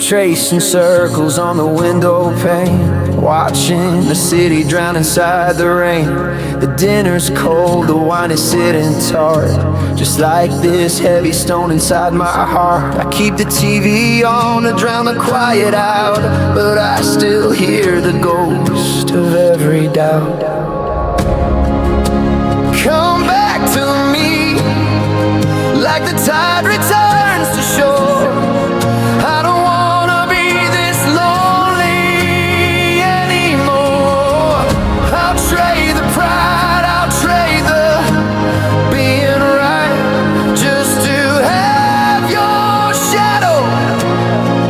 tracing circles on the window pane, watching the city drown inside the rain. The dinner's cold, the wine is sitting tart, just like this heavy stone inside my heart. I keep the TV on to drown the quiet out, but I still hear the ghost of every doubt. Come back to me, like the tide returns to shore. I don't wanna be this lonely anymore. I'll trade the pride, I'll trade the being right, just to have your shadow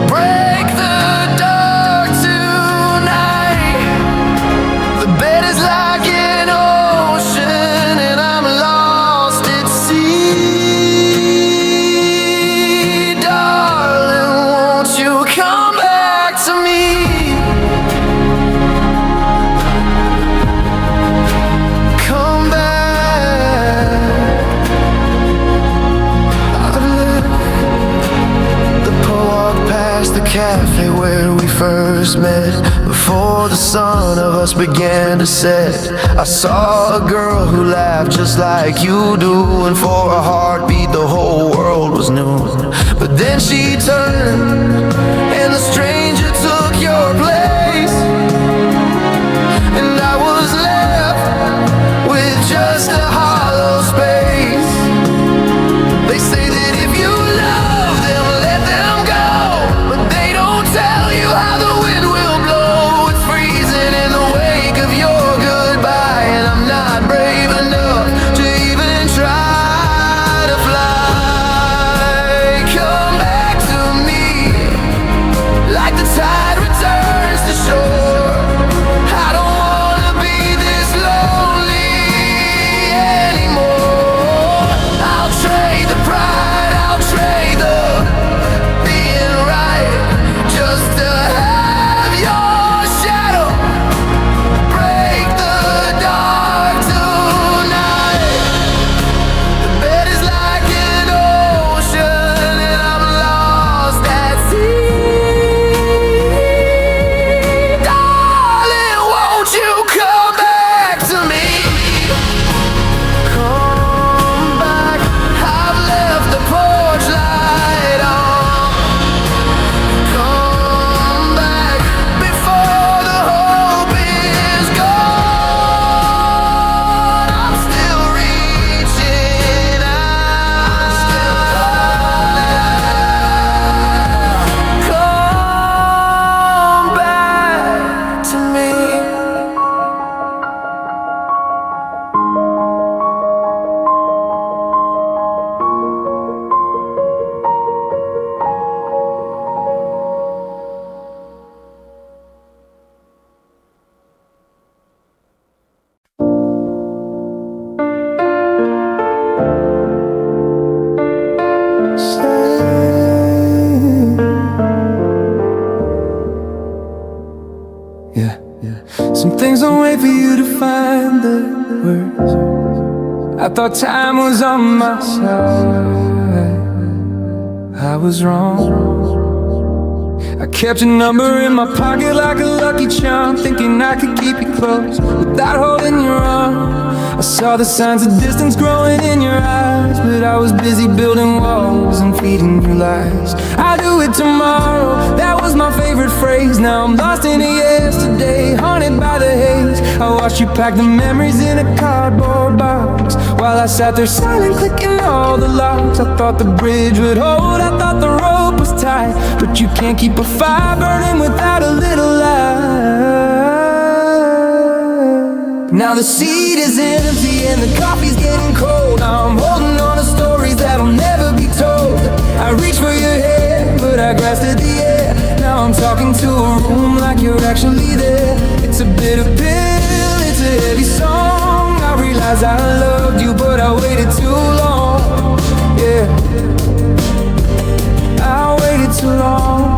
break the dark tonight. The bed is like an ocean and I'm lost at sea. Darling, won't you come back to me? Come back. I've lived the walk past the cafe where we first met, before the sun of us began to set. I saw a girl who laughed just like you do, and for a heartbeat the whole world was new. But then she turned and the stranger took your place, and I was left with just a hollow space. They say that if you love them, let them go, but they don't tell you how the wind will blow. It's freezing in the wake of your goodbye, and I'm not brave enough to even try to fly. Come back to me, like the tide returns to shore. I don't wanna be this lonely anymore. I'll trade the pride, I'll trade the being right, just to have your shadow break the dark tonight. The bed is like an ocean and I'm lost at sea. Darling, won't you come back to me? Come back, I've left the porch light on. Come back before the hope is gone. I'm still reaching out. Come back to me. Yeah. Some things don't wait for you to find the words. I thought time was on my side. I was wrong. I kept your number in my pocket like a lucky charm, thinking I could keep you close without holding your arm. I saw the signs of distance growing in your eyes, but I was busy building walls and feeding you lies. I'll do it tomorrow, that was my favorite phrase. Now I'm lost in a yesterday, haunted by the haze. I watched you pack the memories in a cardboard box, while I sat there silent, clicking all the locks. I thought the bridge would hold, I thought the rope was tight, but you can't keep a fire burning without a little light. Now the seat is empty and the coffee's getting cold. I'm holding on to stories that'll never be told. I reached for your hand, but I grasped at the air. Now I'm talking to a room like you're actually there. It's a bitter pill, it's a heavy song. I realized I loved you, but I waited too long. Yeah, I waited too long.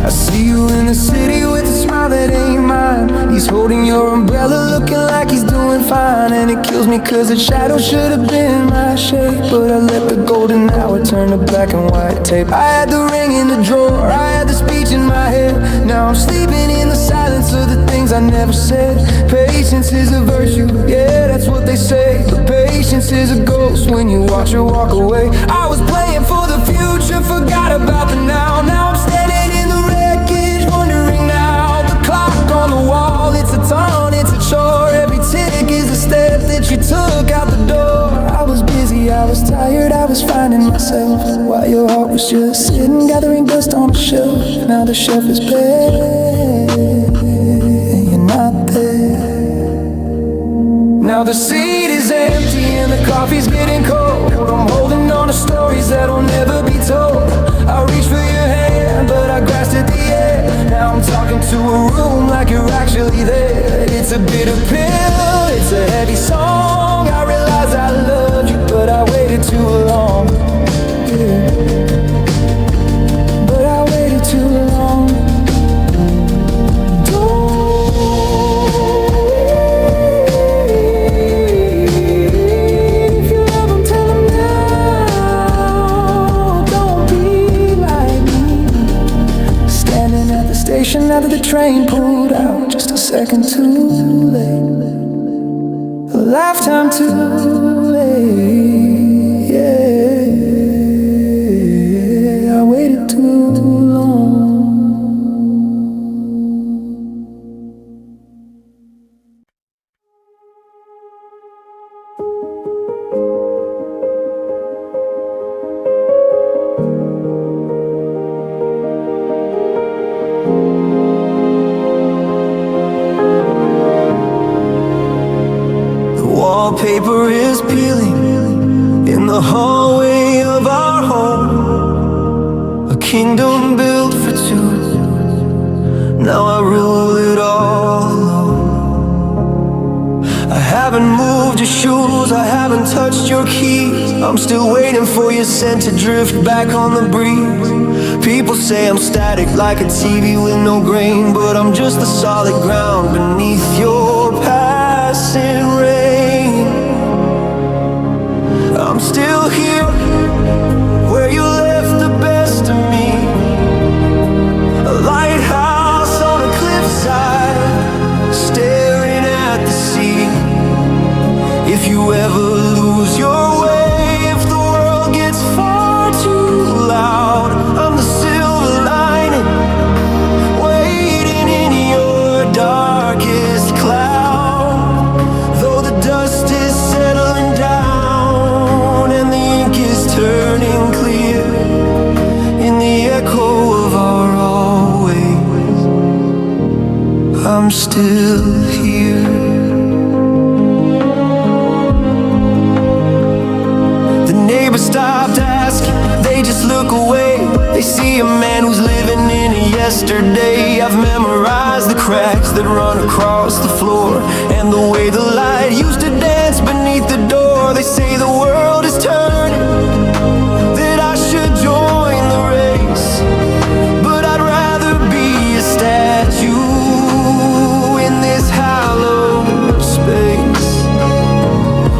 I see you in the city with a smile that ain't mine. He's holding your umbrella, looking like he's doing feeling fine, and it kills me cause the shadow should have been my shape. But I let the golden hour turn to black and white tape. I had the ring in the drawer, I had the speech in my head. Now I'm sleeping in the silence of the things I never said. Patience is a virtue, yeah, that's what they say. But patience is a ghost when you watch her walk away. I was playing for the future, forgot about the now. Now I'm standing in the wreckage, wondering now. The clock on the wall, it's a taunt, it's a chore. Every tick is a step that you took out the door. I was busy, I was tired, I was finding myself, while your heart was just sitting, gathering dust on the shelf. Now the shelf is bare, and you're not there. Now the seat is empty and the coffee's getting cold. I'm holding on to stories that'll never be told. I reached for your hand, but I grasped at the end. Now I'm talking to a room like you're actually there. It's a bitter pill, it's a heavy song. I realize I loved you, but I waited too long. Yeah. But I waited too long. After the train pulled out, just a second too late, a lifetime too late. Yeah, I waited too long. Wallpaper is peeling in the hallway of our home. A kingdom built for two. Now I rule it all alone. I haven't moved your shoes, I haven't touched your keys. I'm still waiting for your scent to drift back on the breeze. People say I'm static like a TV with no grain, but I'm just the solid ground beneath your passing rain. I'm still here, where you left the best of me. A lighthouse on a cliffside, staring at the sea. If you ever lose your way, if the world gets far too loud, I'm the silver lining, waiting in your darkest cloud. Though the dust is settling down and the ink is turning clear, in the echo of our always, I'm still here. The neighbors stopped asking, they just look away. They see a man who's living in a yesterday. I've memorized the cracks that run across the floor and the way the light used to dance beneath the door. They say the world is turning, that I should join the race, but I'd rather be a statue in this hallowed space.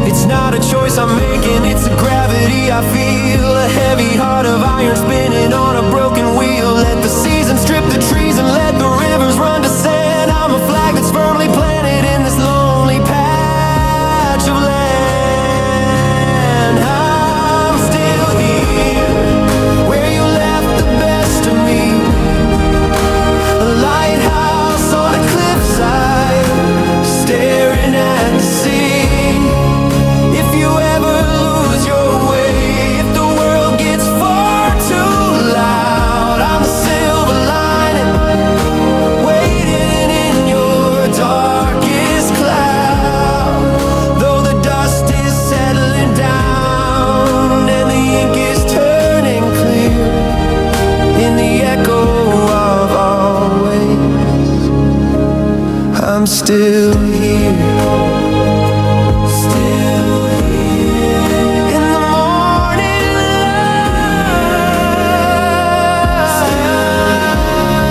It's not a choice I'm making, it's a gravity I feel. A heavy heart of iron spinning on a broken wheel. Let the seasons strip the trees and let the rivers run to sand. I'm a flag that's firmly planted in this lonely patch of land. I'm still here, where you left the best of me. A lighthouse on a cliffside, staring at the sea. If you ever lose your way, if the world gets far too loud, I'm the silver lining, waiting in your darkest cloud. Though the dust is settling down and the ink is turning clear, in the echo of always, I'm still here. Still here. In the morning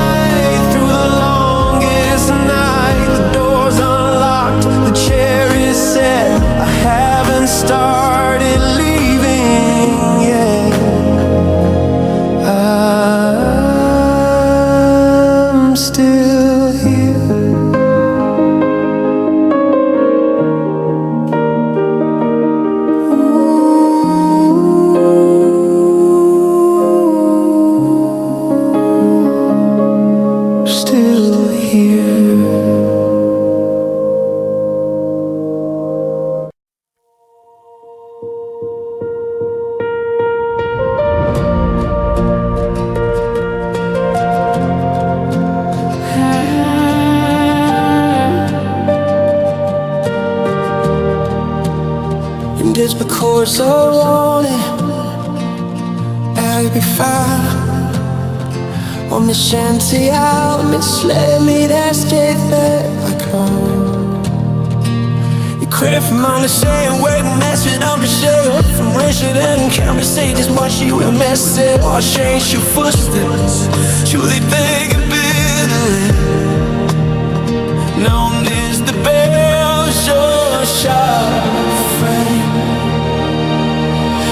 light, through the longest night, the door's unlocked, the chair is 'cause I want it. I'll be fine. On the shanty out, misled me that straight that I come. You quit from understanding, waiting, messing up the shell. From wishing and conversations, what she will mess it. Or change your footsteps, truly think a bit. Known as the bell, so sharp frame.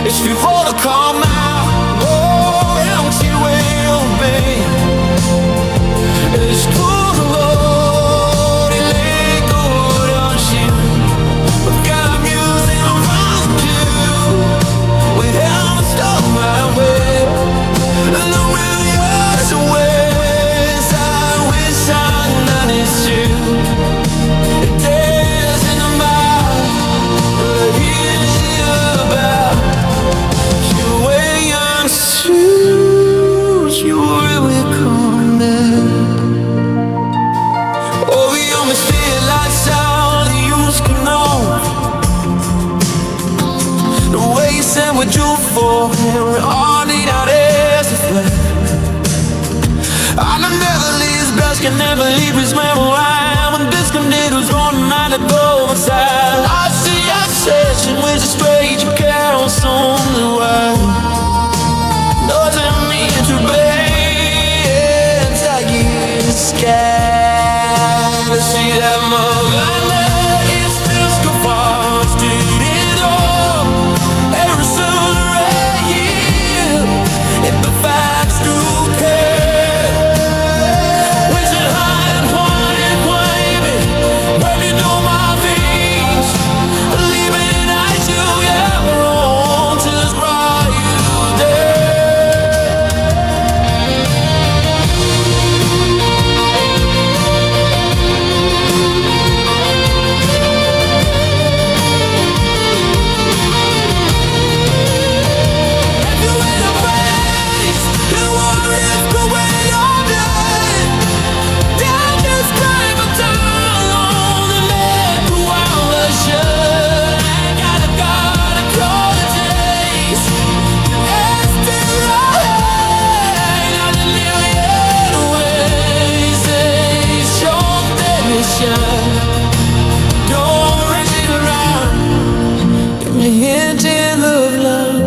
If you wanna come out, oh, empty will be. It's true the Lord, He lay good on you. But got music around you. We haven't stopped my way. And the millions of ways I wish I noticed you. It isn't about, but it's about you way on shoes. You really come there. Oh, we only see it lights out, you can know. The way you said what you for, and we all need our days to play. I can never leave his best, can never leave his memory. When this continues on, I to go inside. I see our session with a strange chaos on the way. Doesn't mean to be scared to see that move. And that is just go far, did it all. Every sooner right here, if the facts do care. Wishing high and wanted, baby, burning all my veins. Leaving it I do ever want to brought you there. Don't rush it around. Give me a hint of love.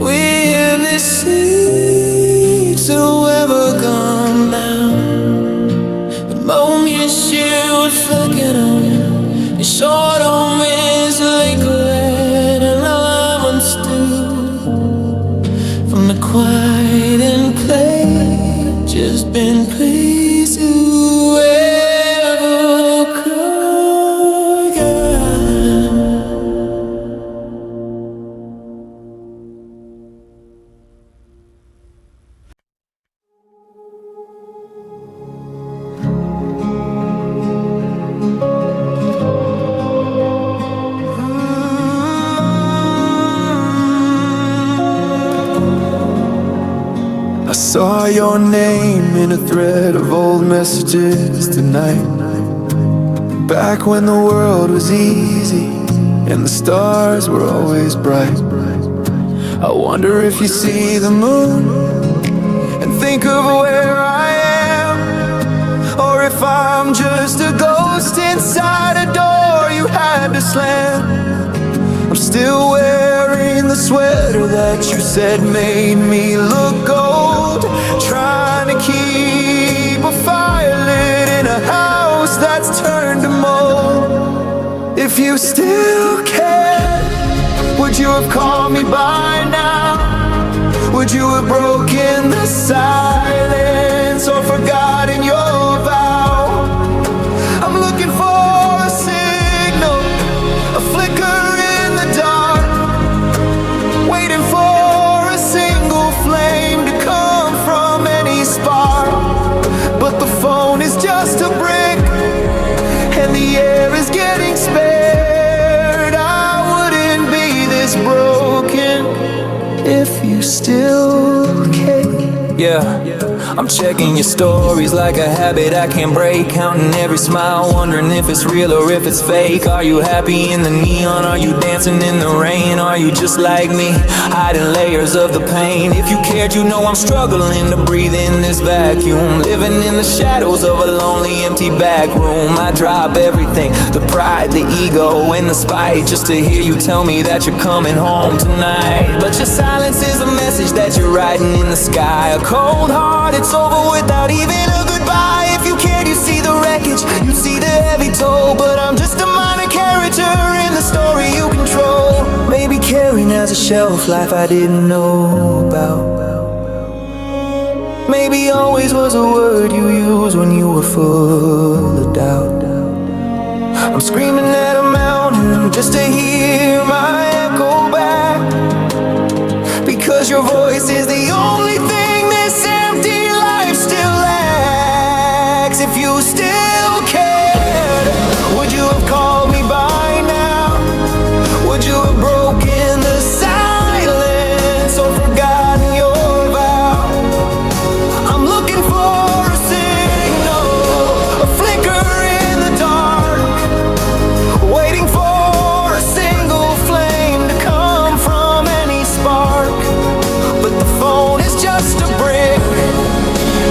We in this sea, so ever gone down. The moment you would forget on you, you sort of miss like red and lemon stew. From the quiet and play, just been pleased to ever come again. I saw your name in a thread of old messages tonight. Back when the world was easy and the stars were always bright. I wonder if you see the moon and think of where I am, or if I'm just a ghost inside a door you had to slam. I'm still wearing the sweater that you said made me look old, trying to keep a fire lit in a house that's turned to mold. If you still cared, would you have called me by now? Would you have broken the silence or forgotten your vow? I'm looking for a signal, a flicker in the dark, waiting for a single flame to come from any spark. But the phone is just a brick and the air is getting spared. I wouldn't be this broken if you still care. Yeah, I'm checking your stories like a habit I can't break, counting every smile, wondering if it's real or if it's fake. Are you happy in the neon? Are you dancing in the rain? Are you just like me, hiding layers of the pain? If you cared, you know I'm struggling to breathe in this vacuum, living in the shadows of a lonely empty back room. I drop everything, the pride, the ego, and the spite, just to hear you tell me that you're coming home tonight. But your silence is a message that you're writing in the sky. A cold heart, it's over without even a goodbye. If you cared, you see the wreckage, you see the heavy toll. But I'm just a minor character in the story you control. Maybe caring has a shelf life I didn't know about. Maybe always was a word you used when you were full of doubt. I'm screaming at a mountain just to hear my echo back, because your voice is the only thing this empty life still lacks. If you still cared, would you have called me by now? Would you have broken the silence or forgotten your vow? I'm looking for a signal, a flicker in the dark, waiting for a single flame to come from any spark. But the phone is just a brick,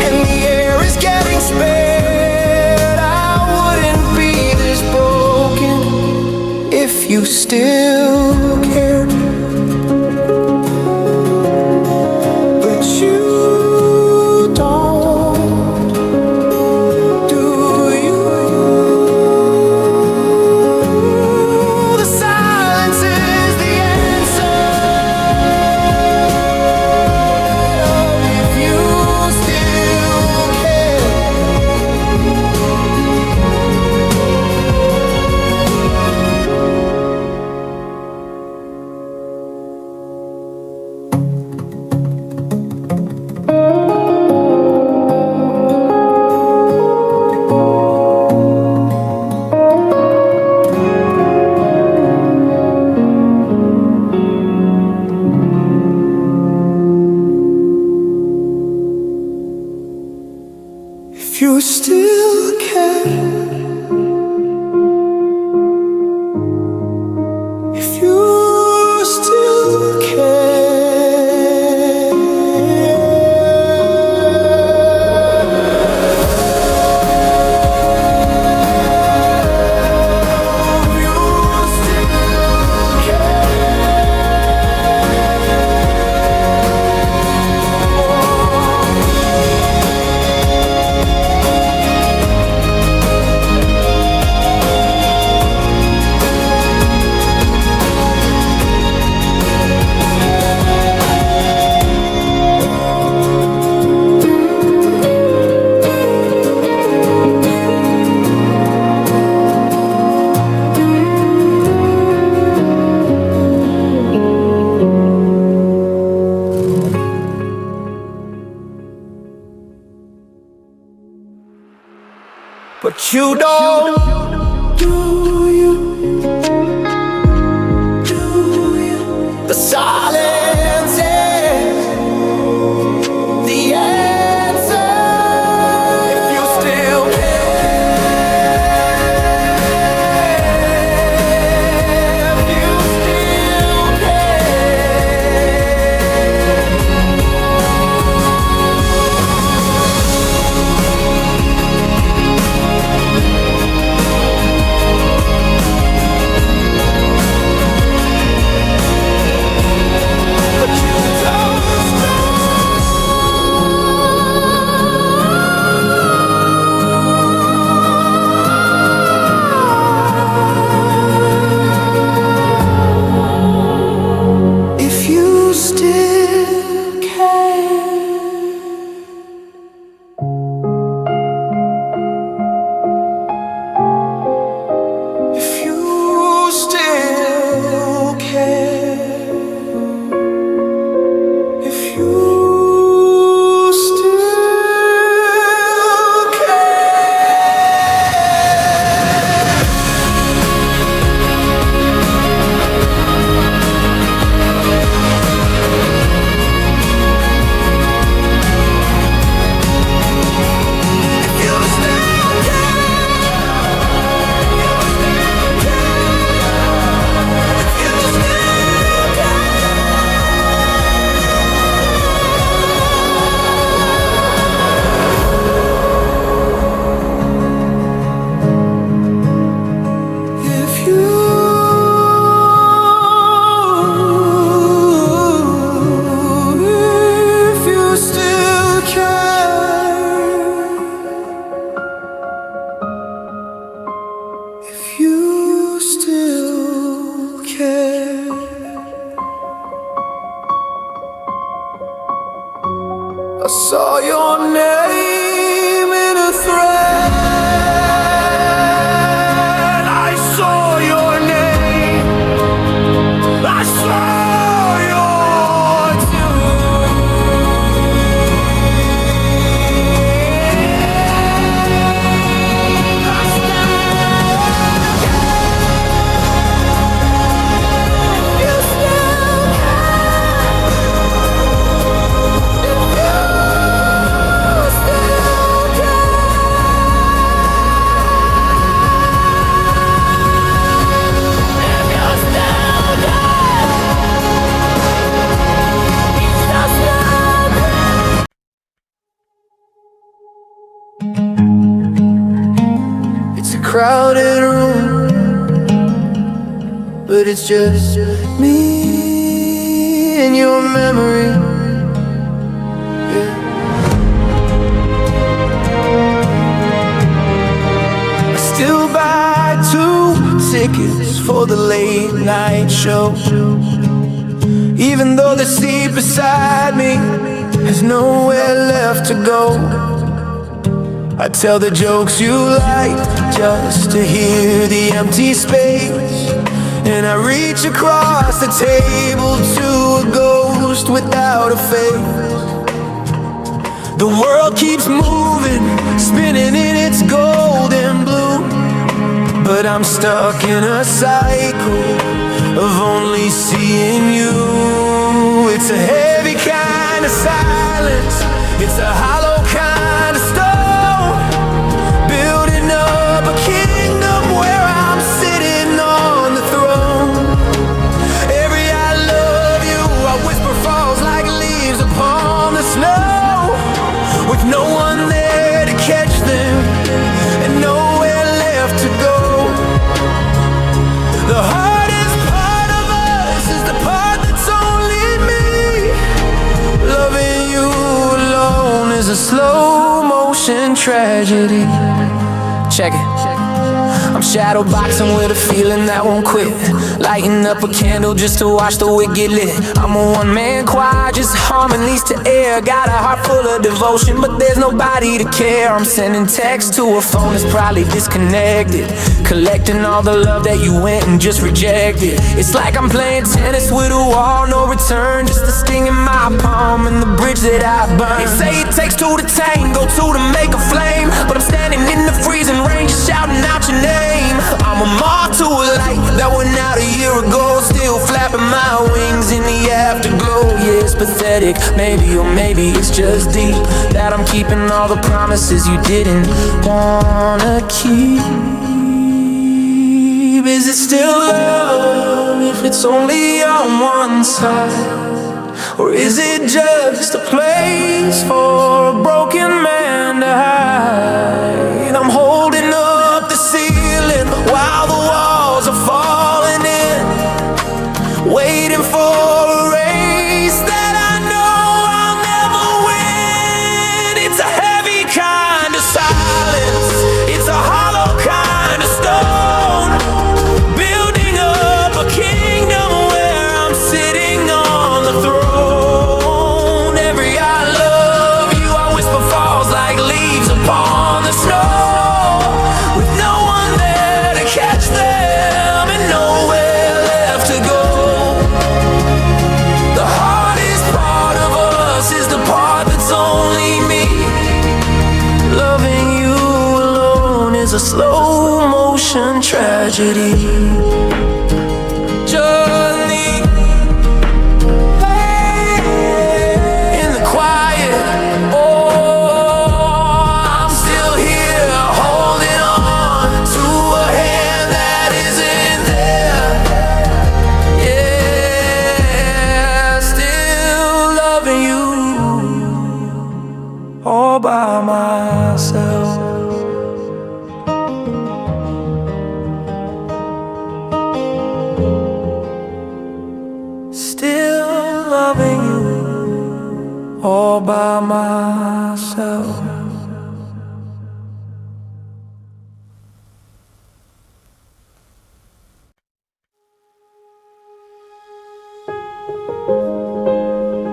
and the air is getting spared. I wouldn't be this broken if you still cared. But you don't, do you? The silence is the answer. If you still care. If you still care. If you still care. But you don't, do you? Do you? The silence is the answer. If you still care, if you still care. I saw your name in a thread. I saw your name. I saw your tune. It's a crowded room, but it's just me and your memory. Yeah. I still buy 2 tickets for the late night show, even though the seat beside me has nowhere left to go. I tell the jokes you like just to hear the empty space, and I reach across the table to a ghost without a face. The world keeps moving, spinning in its golden blue, but I'm stuck in a cycle of only seeing you. It's a heavy kind of silence, it's a hollow kind of stone, building up a kingdom where I'm sitting on the throne. Every I love you I whisper falls like leaves upon the snow, with no one there to catch them and nowhere left to go. The hardest part of us is the part that's only me. Loving you alone is a slow motion tragedy. Check it. I'm shadow boxing with a feeling that won't quit, lighting up a candle just to watch the wick get lit. I'm a one-man choir, just harmonies to air. Got a heart full of devotion, but there's nobody to care. I'm sending texts to a phone that's probably disconnected, collecting all the love that you went and just rejected. It's like I'm playing tennis with a wall, no return, just a sting in my palm and the bridge that I burned. They say it takes 2 to tango, 2 to make a flame, but I'm standing in the freezing rain just shouting out your name. I'm a moth to a light that went out a year ago, still flapping my wings in the afterglow. Yeah, it's pathetic, maybe, or maybe it's just deep, that I'm keeping all the promises you didn't wanna keep. Is it still love if it's only on one side? Or is it just a place for a broken man to hide? I'm holding up the ceiling while the walls are falling in, waiting for a race that I know I'll never win. It's a heavy kind of silence, it's a hollow kind of stone, building up a kingdom where I'm sitting on the throne. Every I love you I whisper falls like leaves upon the snow, with no one there to catch them and nowhere left to go. The hardest part of us is the part that's only me. Loving you alone is a slow motion tragedy. Journey in the quiet. Oh, I'm still here holding on to a hand that isn't there. Yeah, still loving you all by myself. Still loving you all by myself.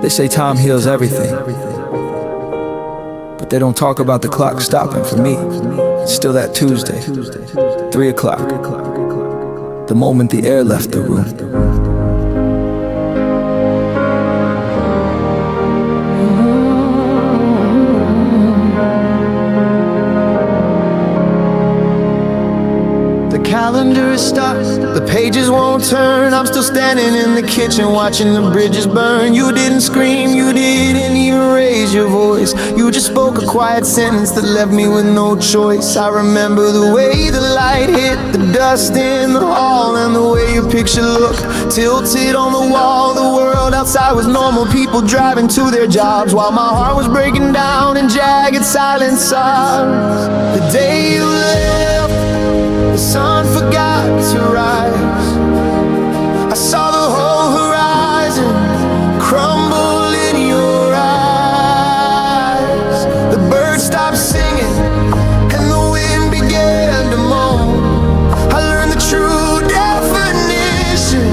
They say time heals everything, But they don't talk about the clock stopping for me. It's still that Tuesday, 3 o'clock, the moment the air left the room. The calendar is stuck, the pages won't turn. I'm still standing in the kitchen watching the bridges burn. You didn't scream, you didn't even raise your voice. You just spoke a quiet sentence that left me with no choice. I remember the way the light hit the dust in the hall, and the way your picture looked tilted on the wall. The world outside was normal, people driving to their jobs, while my heart was breaking down in jagged silent sobs. The day you left, the sun forgot to rise. I saw the whole horizon crumble in your eyes. The birds stopped singing and the wind began to moan. I learned the true definition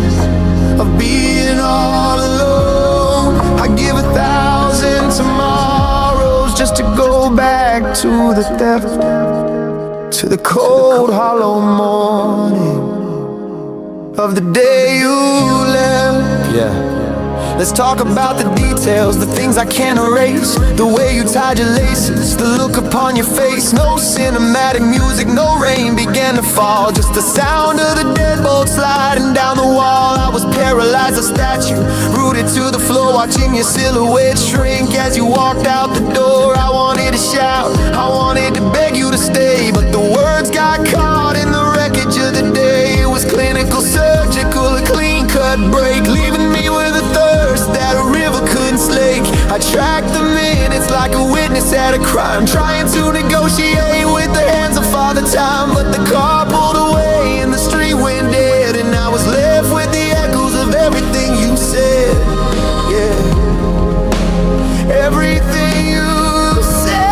of being all alone. I give 1,000 tomorrows just to go back to the theft, to the cold, hollow morning of the day you left. Yeah. Let's talk about the details, the things I can't erase. The way you tied your laces, the look upon your face. No cinematic music, no rain began to fall, just the sound of the deadbolt sliding down the wall. I was paralyzed, a statue, rooted to the floor, watching your silhouette shrink as you walked out the door. I wanted to shout, I wanted to beg you to stay, but the words got caught in the wreckage of the day. It was clinical, surgical, a clean-cut break, leaving me with a thirst that a river couldn't slake. I tracked the minutes like a witness at a crime, trying to negotiate with the hands of Father Time. But the car pulled away and the street went dead, and I was left with the echoes of everything you said. Yeah, everything you said.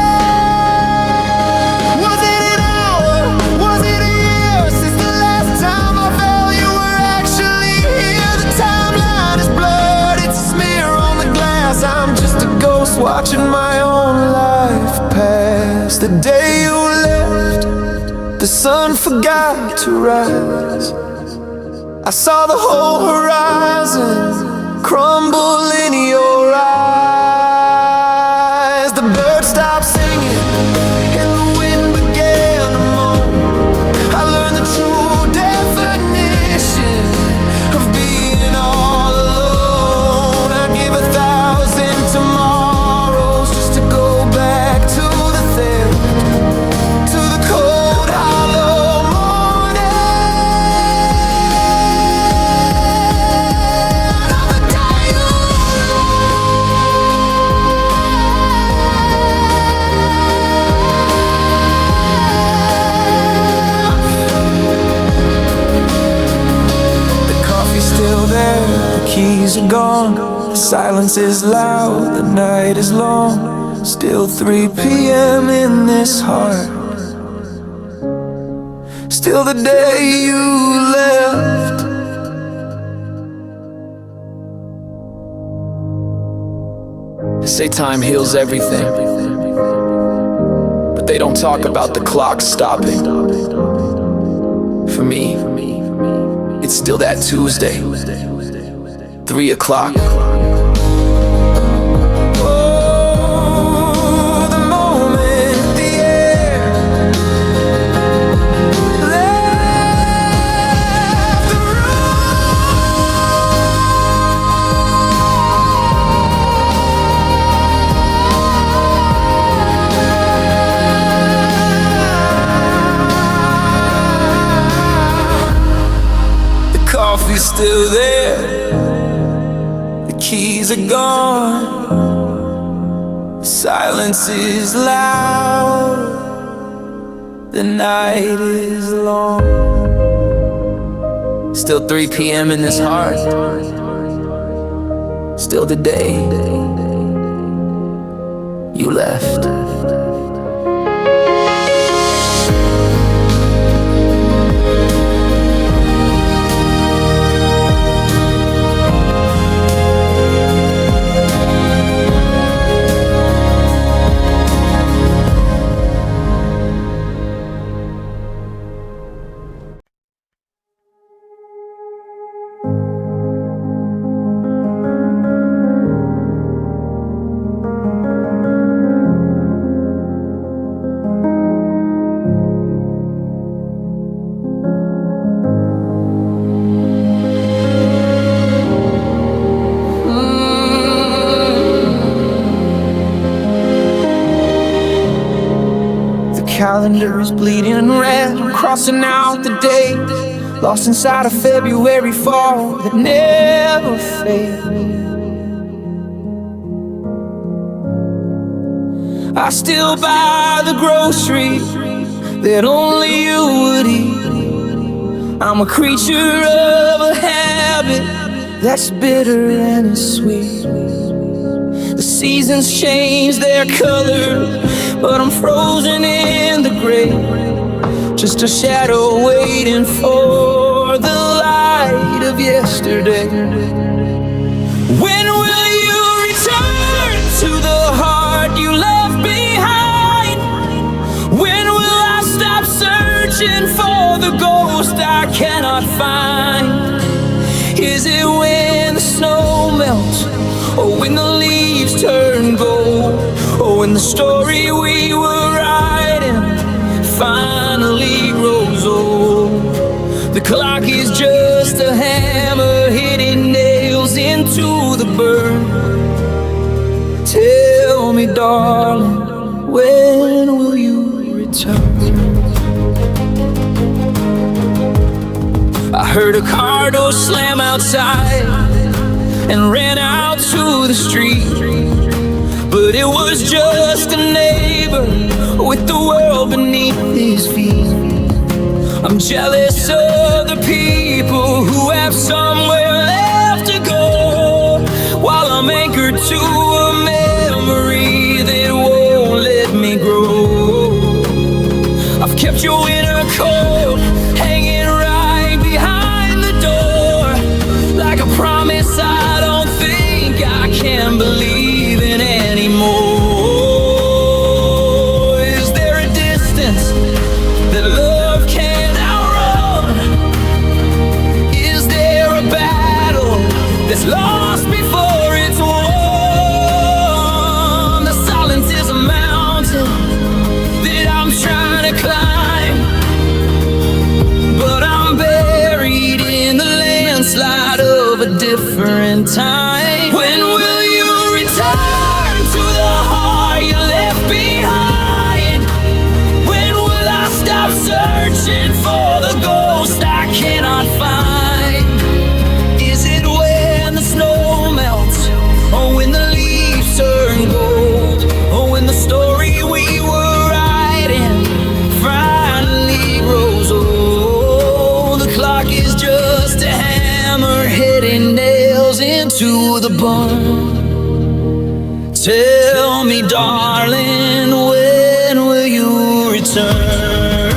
Was it an hour? Was it a year since the last time I felt you were actually here? The timeline is blurred, it's a smear on the glass. I'm just a ghost watching my own life pass. The day you left, the sun forgot to rise. I saw the whole horizon crumble in your eyes. The birds stopped singing and the wind began to moan. I learned the true definition of being all alone. I'd give 1,000 tomorrows just to go back to the theft, to the cold, hollow morning of the day you left. The coffee's still there, the keys are gone. The silence is loud, the night is long. Still 3 p.m. in this heart. Still the day you left. They say time heals everything, but they don't talk about the clock stopping. For me, it's still that Tuesday, 3 o'clock. Oh, the moment the air left the room. The coffee's still there, the keys are gone. Silence is loud, the night is long. Still 3 p.m. in this heart. Still the day you left. calendar is bleeding red. I'm crossing out the day, lost inside a February fall that never fades. I still buy the groceries that only you would eat. I'm a creature of a habit that's bitter and sweet. The seasons change their color, but I'm frozen in the gray, just a shadow waiting for the light of yesterday. When will you return to the heart you left behind? When will I stop searching for the ghost I cannot find? Is it when the snow melts, or when the leaves turn gold, or when the story we were writing finally grows old? The clock is just a hammer hitting nails into the burn. Tell me, darling, when will you return? I heard a car door slam outside and ran out to the street, but it was just a neighbor with the world beneath his feet. I'm jealous of the people who have somewhere left to go, while I'm anchored to a memory that won't let me grow. I've kept your winter coat hanging right behind the door, like a promise I don't think I can believe in anymore. Is there a distance that love can't outrun? Is there a battle that's lost before it's won? The silence is a mountain that I'm trying to climb, but I'm buried in the landslide of a different time. When will you return to the heart you left behind? When will I stop searching for the ghost I cannot find? Is it when the snow melts, or when the leaves turn gold, or when the story we were writing finally grows old? The clock is just a hammer hitting nails into the bone. Tell me, darling, when will you return?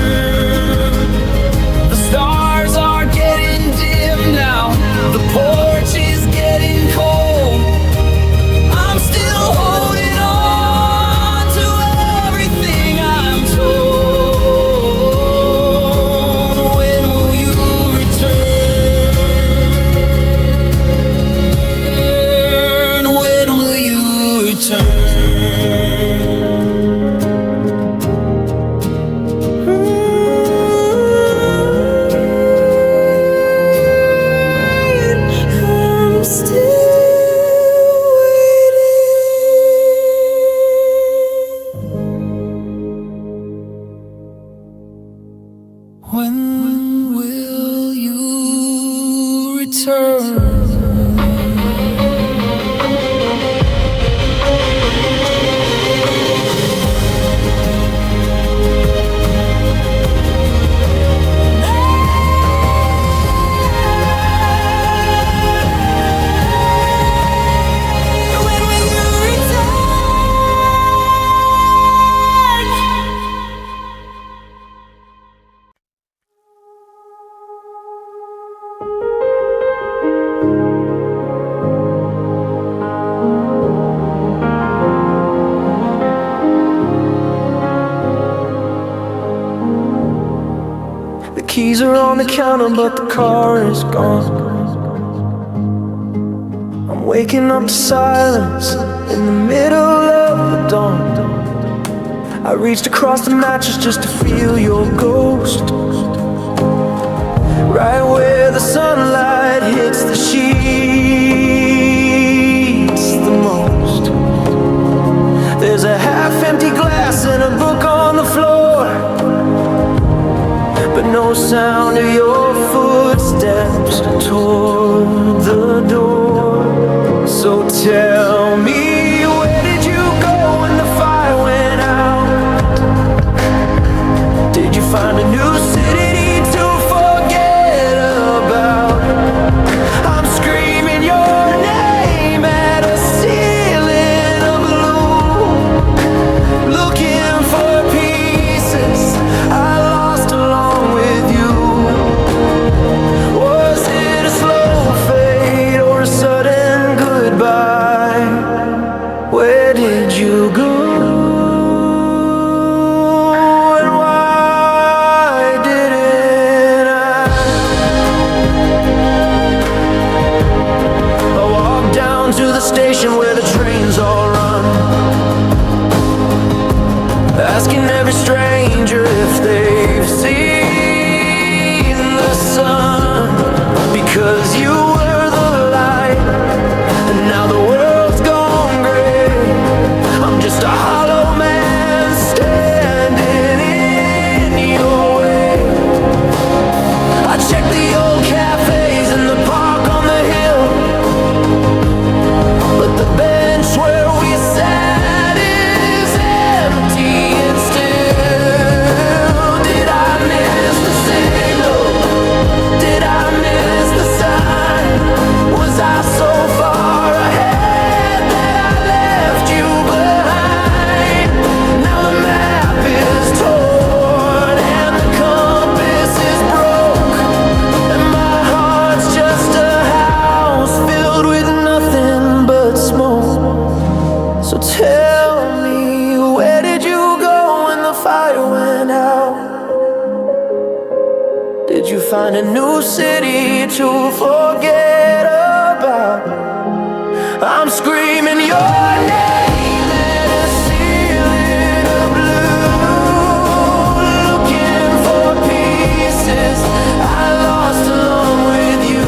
The stars are getting dim now, the porch is getting cold. I'm still holding on to everything I'm told. When will you return? When will you return? I'm still waiting. When will you return? When will you return? The keys are on the counter, but the car is gone. I'm waking up to silence in the middle of the dawn. I reached across the mattress just to feel your ghost, right where the sunlight hits the sheets the most. There's a half-empty glass and a book on the floor. no sound of your footsteps toward the door. So tell me, where did you go when the fire went out? Did you find a new city to forget about? I'm screaming your name at a ceiling of blue, looking for pieces I lost along with you. Was it a slow fade or a sudden goodbye? Where did you go? And why didn't I walk down to the station where the trains all run, asking every stranger if they've seen the sun? Because you were the light, and now the world's gone gray. I'm just a hollow man standing in your way. I check the old cafes and the park on the hill, but the bench where we sat is empty and still. Did I miss the signal? Did I miss the sign? Was I so far ahead that I left you behind? Now the map is torn and the compass is broke, and my heart's just a house filled with nothing but smoke. So tell me, where did you go when the fire went out? Did you find a new city to forget about? I'm screaming your name at a ceiling of blue, looking for pieces I lost along with you.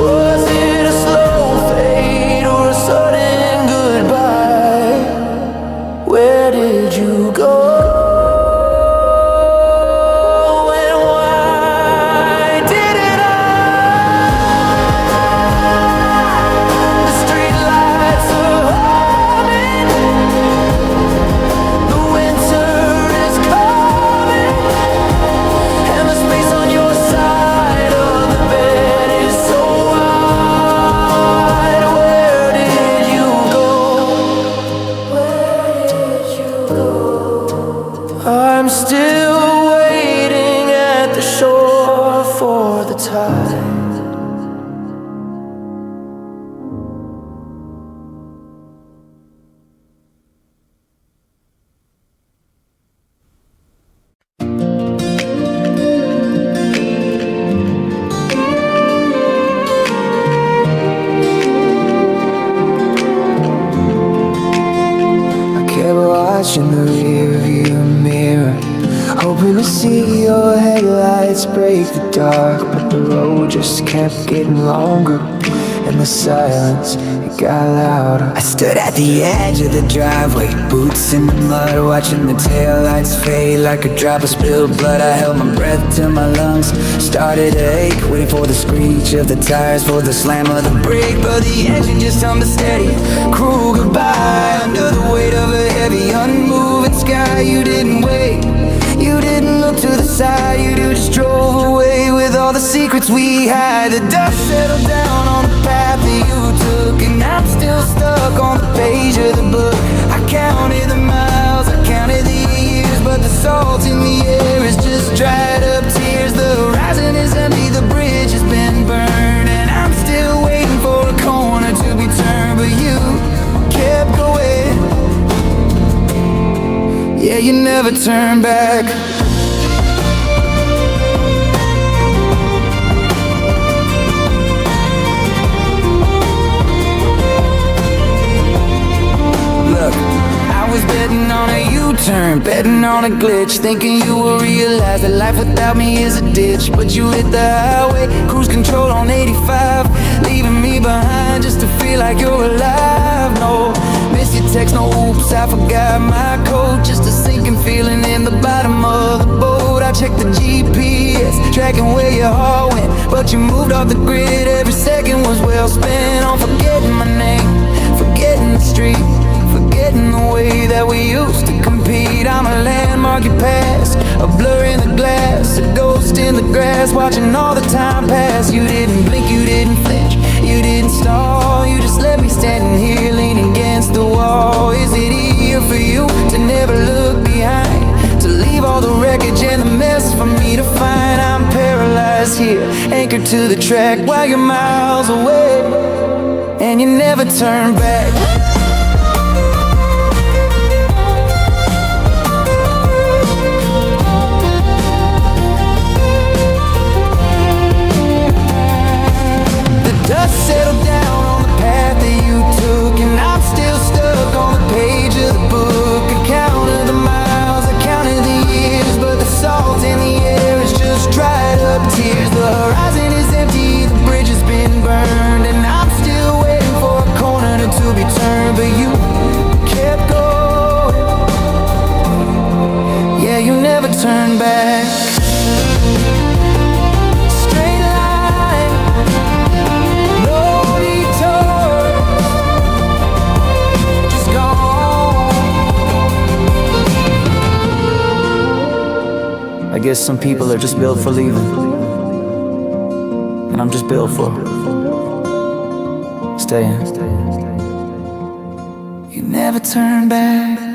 Was it a slow fade or a sudden goodbye? Where did you go? And why didn't I? The streetlights are humming, the winter is coming, and the space on your side of the bed is so wide. Where did you go? Where did you go? I'm still waiting at the shore for the tide. I kept watching the rearview mirror, hoping to see your headlights break the dark, but the road just kept getting longer, and the silence, it got louder. I stood at the edge of the driveway, boots in the mud, watching the taillights fade like a drop of spilled blood. I held my breath till my lungs started to ache, waiting for the screech of the tires, for the slam of the brake, but the engine just hummed a steady, cruel goodbye. Under the weight of a heavy, unmoving sky, you didn't wait, you didn't look to the side, you just drove away with all the secrets we had. The dust settled down on the path that you took, and I'm still stuck on the page of the book. I counted the miles, I counted the years, but the salt in the air is just dried up tears. The horizon is empty, the bridge has been burned, and I'm still waiting for a corner to be turned, but you kept going. Yeah, you never turn back. Look, I was betting on a U-turn, betting on a glitch, thinking you would realize that life without me is a ditch. But you hit the highway, cruise control on 85, leaving me behind just to feel like you're alive. No, miss your text, no oops, I forgot my code. Just a sinking feeling in the bottom of the boat. I check the GPS, tracking where your heart went. But you moved off the grid, every second was well spent on forgetting my name, forgetting the street, forgetting the way that we used to compete. I'm a landmark you pass, a blur in the glass, a ghost in the grass, watching all the time pass. You didn't blink, you didn't flinch, you didn't stall, you just let me standing here leaning against the wall. Is it easier for you to never look behind, to leave all the wreckage and the mess for me to find? I'm paralyzed here, anchored to the track while you're miles away, and you never turn back. Dust settled down on the path that you took, and I'm still stuck on the page of the book. I counted the miles, I counted the years, but the salt in the air is just dried up tears. The horizon is empty, the bridge has been burned, and I'm still waiting for a corner to be turned. But you kept going, yeah, you never turned back. I guess some people are just built for leaving, and I'm just built for staying. You never turn back.